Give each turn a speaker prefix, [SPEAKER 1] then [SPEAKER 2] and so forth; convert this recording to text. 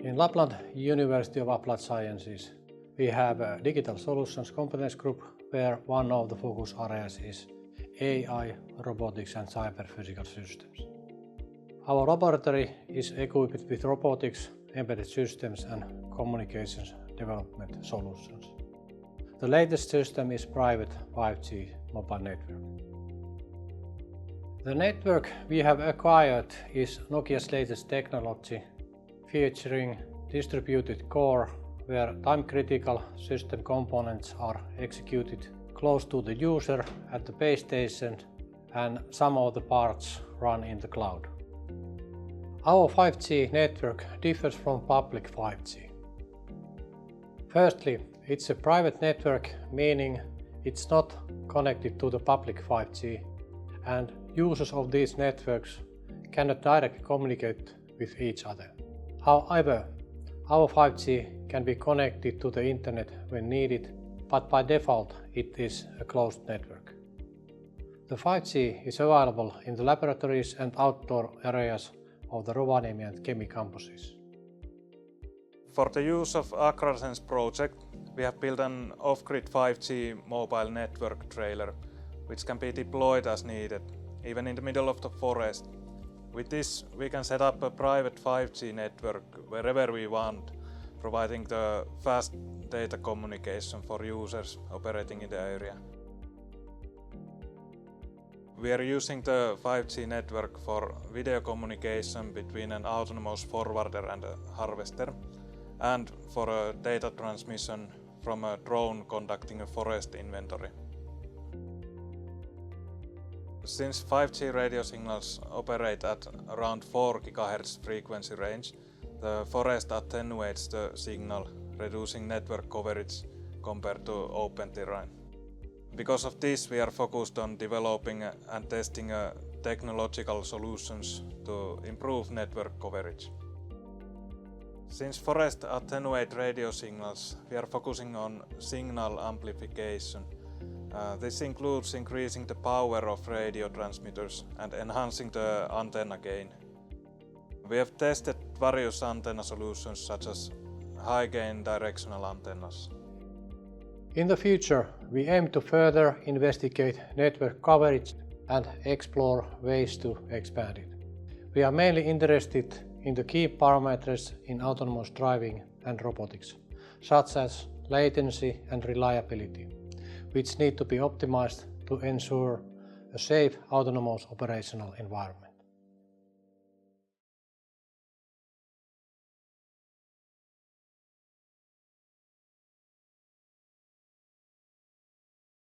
[SPEAKER 1] In Lapland University of Applied Sciences, we have a digital solutions competence group where one of the focus areas is AI, robotics and cyber physical systems. Our laboratory is equipped with robotics, embedded systems and communications development solutions. The latest system is private 5G mobile network. The network we have acquired is Nokia's latest technology, featuring distributed core where time-critical system components are executed close to the user at the base station and some of the parts run in the cloud. Our 5G network differs from public 5G. Firstly, it's a private network, meaning it's not connected to the public 5G, and users of these networks cannot directly communicate with each other. However, our 5G can be connected to the internet when needed, but by default it is a closed network. The 5G is available in the laboratories and outdoor areas of the Rovaniemi and Kemi campuses.
[SPEAKER 2] For the use of Agrarsense-project, we have built an off-grid 5G mobile network trailer, which can be deployed as needed, even in the middle of the forest. With this, we can set up a private 5G network wherever we want, providing the fast data communication for users operating in the area. We are using the 5G network for video communication between an autonomous forwarder and a harvester, and for a data transmission from a drone conducting a forest inventory. Since 5G radio signals operate at around 4 GHz frequency range, the forest attenuates the signal, reducing network coverage compared to open terrain. Because of this, we are focused on developing and testing technological solutions to improve network coverage. Since forests attenuate radio signals, we are focusing on signal amplification. This includes increasing the power of radio transmitters and enhancing the antenna gain. We have tested various antenna solutions such as high-gain directional antennas.
[SPEAKER 1] In the future, we aim to further investigate network coverage and explore ways to expand it. We are mainly interested in the key parameters in autonomous driving and robotics, such as latency and reliability, which need to be optimized to ensure a safe autonomous operational environment.